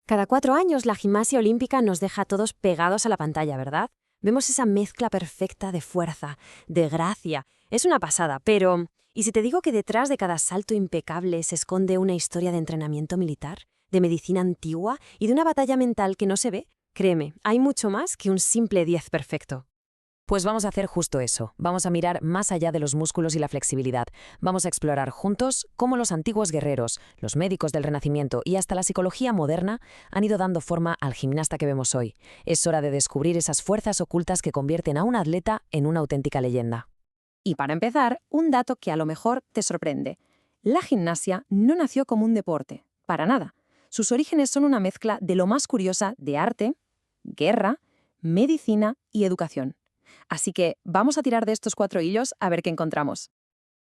Cada 4 años la gimnasia olímpica nos deja a todos pegados a la pantalla, ¿verdad? Vemos esa mezcla perfecta de fuerza, de gracia. Es una pasada, pero ¿y si te digo que detrás de cada salto impecable se esconde una historia de entrenamiento militar, de medicina antigua y de una batalla mental que no se ve? Créeme, hay mucho más que un simple 10 perfecto. Pues vamos a hacer justo eso. Vamos a mirar más allá de los músculos y la flexibilidad. Vamos a explorar juntos cómo los antiguos guerreros, los médicos del Renacimiento y hasta la psicología moderna han ido dando forma al gimnasta que vemos hoy. Es hora de descubrir esas fuerzas ocultas que convierten a un atleta en una auténtica leyenda. Y para empezar, un dato que a lo mejor te sorprende. La gimnasia no nació como un deporte, para nada. Sus orígenes son una mezcla de lo más curiosa de arte, guerra, medicina y educación. Así que vamos a tirar de estos 4 hilos a ver qué encontramos.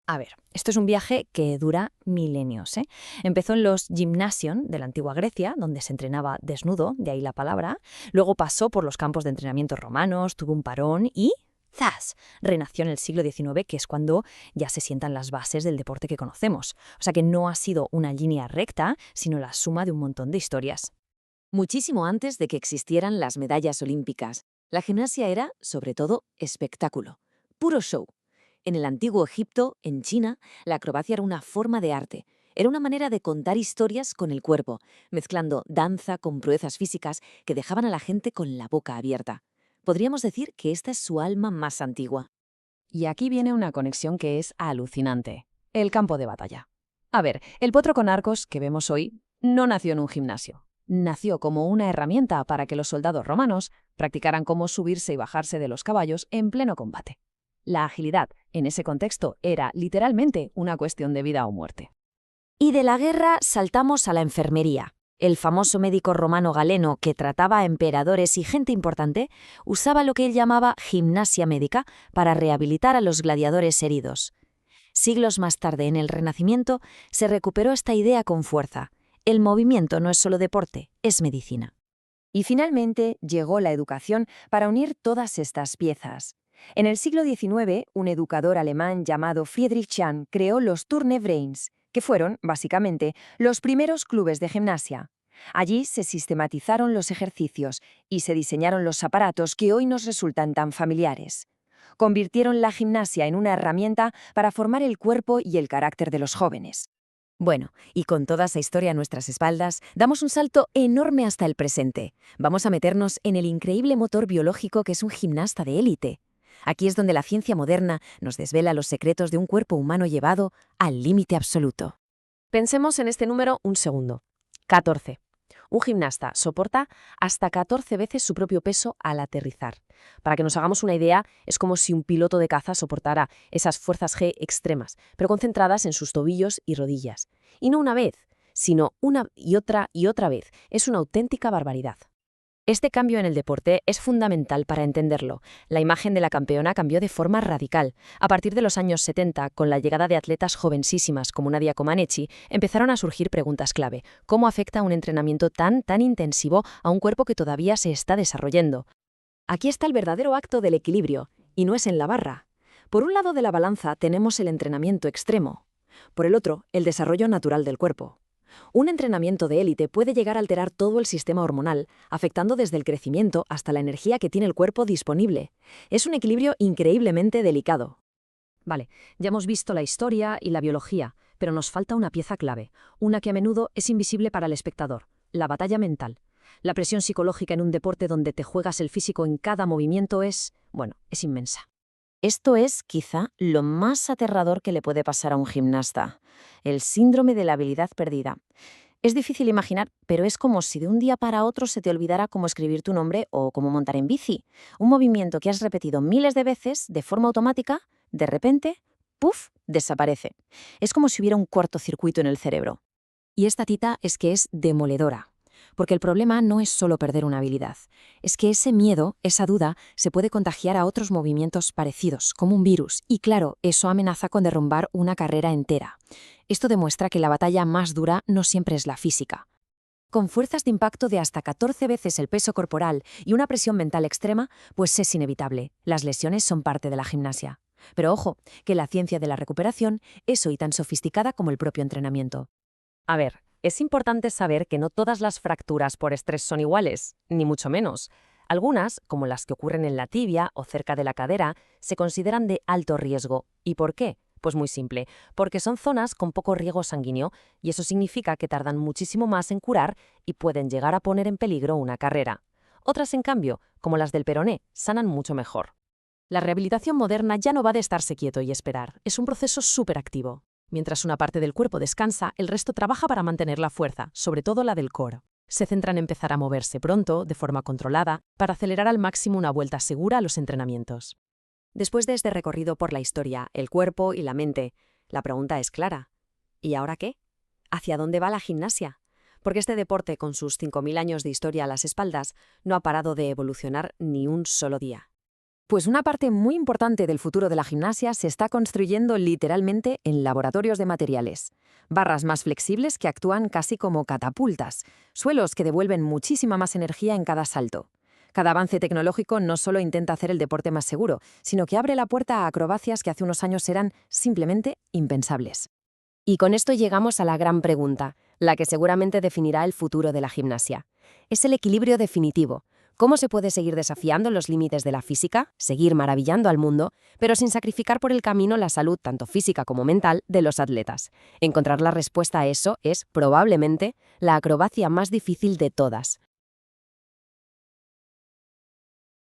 A ver, esto es un viaje que dura milenios, ¿eh? Empezó en los gymnasion de la antigua Grecia, donde se entrenaba desnudo, de ahí la palabra. Luego pasó por los campos de entrenamiento romanos, tuvo un parón y ¡zas! Renació en el siglo XIX, que es cuando ya se sientan las bases del deporte que conocemos. O sea que no ha sido una línea recta, sino la suma de un montón de historias. Muchísimo antes de que existieran las medallas olímpicas, la gimnasia era, sobre todo, espectáculo, puro show. En el antiguo Egipto, en China, la acrobacia era una forma de arte. Era una manera de contar historias con el cuerpo, mezclando danza con proezas físicas que dejaban a la gente con la boca abierta. Podríamos decir que esta es su alma más antigua. Y aquí viene una conexión que es alucinante. El campo de batalla. A ver, el potro con arcos que vemos hoy no nació en un gimnasio. Nació como una herramienta para que los soldados romanos practicaran cómo subirse y bajarse de los caballos en pleno combate. La agilidad, en ese contexto, era literalmente una cuestión de vida o muerte. Y de la guerra saltamos a la enfermería. El famoso médico romano Galeno, que trataba a emperadores y gente importante, usaba lo que él llamaba gimnasia médica para rehabilitar a los gladiadores heridos. Siglos más tarde, en el Renacimiento, se recuperó esta idea con fuerza. El movimiento no es solo deporte, es medicina. Y finalmente llegó la educación para unir todas estas piezas. En el siglo XIX, un educador alemán llamado Friedrich Jahn creó los Turnervereins, que fueron, básicamente, los primeros clubes de gimnasia. Allí se sistematizaron los ejercicios y se diseñaron los aparatos que hoy nos resultan tan familiares. Convirtieron la gimnasia en una herramienta para formar el cuerpo y el carácter de los jóvenes. Bueno, y con toda esa historia a nuestras espaldas, damos un salto enorme hasta el presente. Vamos a meternos en el increíble motor biológico que es un gimnasta de élite. Aquí es donde la ciencia moderna nos desvela los secretos de un cuerpo humano llevado al límite absoluto. Pensemos en este número un segundo. 14. Un gimnasta soporta hasta 14 veces su propio peso al aterrizar. Para que nos hagamos una idea, es como si un piloto de caza soportara esas fuerzas G extremas, pero concentradas en sus tobillos y rodillas. Y no una vez, sino una y otra vez. Es una auténtica barbaridad. Este cambio en el deporte es fundamental para entenderlo. La imagen de la campeona cambió de forma radical. A partir de los años 70, con la llegada de atletas jovencísimas como Nadia Comaneci, empezaron a surgir preguntas clave. ¿Cómo afecta un entrenamiento tan intensivo a un cuerpo que todavía se está desarrollando? Aquí está el verdadero acto del equilibrio, y no es en la barra. Por un lado de la balanza tenemos el entrenamiento extremo. Por el otro, el desarrollo natural del cuerpo. Un entrenamiento de élite puede llegar a alterar todo el sistema hormonal, afectando desde el crecimiento hasta la energía que tiene el cuerpo disponible. Es un equilibrio increíblemente delicado. Vale, ya hemos visto la historia y la biología, pero nos falta una pieza clave, una que a menudo es invisible para el espectador, la batalla mental. La presión psicológica en un deporte donde te juegas el físico en cada movimiento es inmensa. Esto es, quizá, lo más aterrador que le puede pasar a un gimnasta, el síndrome de la habilidad perdida. Es difícil imaginar, pero es como si de un día para otro se te olvidara cómo escribir tu nombre o cómo montar en bici. Un movimiento que has repetido miles de veces, de forma automática, de repente, ¡puf!, desaparece. Es como si hubiera un cortocircuito en el cerebro. Y esta tita es que es demoledora. Porque el problema no es solo perder una habilidad, es que ese miedo, esa duda, se puede contagiar a otros movimientos parecidos, como un virus, y claro, eso amenaza con derrumbar una carrera entera. Esto demuestra que la batalla más dura no siempre es la física. Con fuerzas de impacto de hasta 14 veces el peso corporal y una presión mental extrema, pues es inevitable, las lesiones son parte de la gimnasia. Pero ojo, que la ciencia de la recuperación es hoy tan sofisticada como el propio entrenamiento. A ver, Es importante saber que no todas las fracturas por estrés son iguales, ni mucho menos. Algunas, como las que ocurren en la tibia o cerca de la cadera, se consideran de alto riesgo. ¿Y por qué? Pues muy simple, porque son zonas con poco riego sanguíneo y eso significa que tardan muchísimo más en curar y pueden llegar a poner en peligro una carrera. Otras, en cambio, como las del peroné, sanan mucho mejor. La rehabilitación moderna ya no va de estarse quieto y esperar, es un proceso súper activo. Mientras una parte del cuerpo descansa, el resto trabaja para mantener la fuerza, sobre todo la del core. Se centra en empezar a moverse pronto, de forma controlada, para acelerar al máximo una vuelta segura a los entrenamientos. Después de este recorrido por la historia, el cuerpo y la mente, la pregunta es clara. ¿Y ahora qué? ¿Hacia dónde va la gimnasia? Porque este deporte, con sus 5.000 años de historia a las espaldas, no ha parado de evolucionar ni un solo día. Pues una parte muy importante del futuro de la gimnasia se está construyendo literalmente en laboratorios de materiales. Barras más flexibles que actúan casi como catapultas, suelos que devuelven muchísima más energía en cada salto. Cada avance tecnológico no solo intenta hacer el deporte más seguro, sino que abre la puerta a acrobacias que hace unos años eran simplemente impensables. Y con esto llegamos a la gran pregunta, la que seguramente definirá el futuro de la gimnasia. Es el equilibrio definitivo. ¿Cómo se puede seguir desafiando los límites de la física, seguir maravillando al mundo, pero sin sacrificar por el camino la salud tanto física como mental de los atletas? Encontrar la respuesta a eso es, probablemente, la acrobacia más difícil de todas.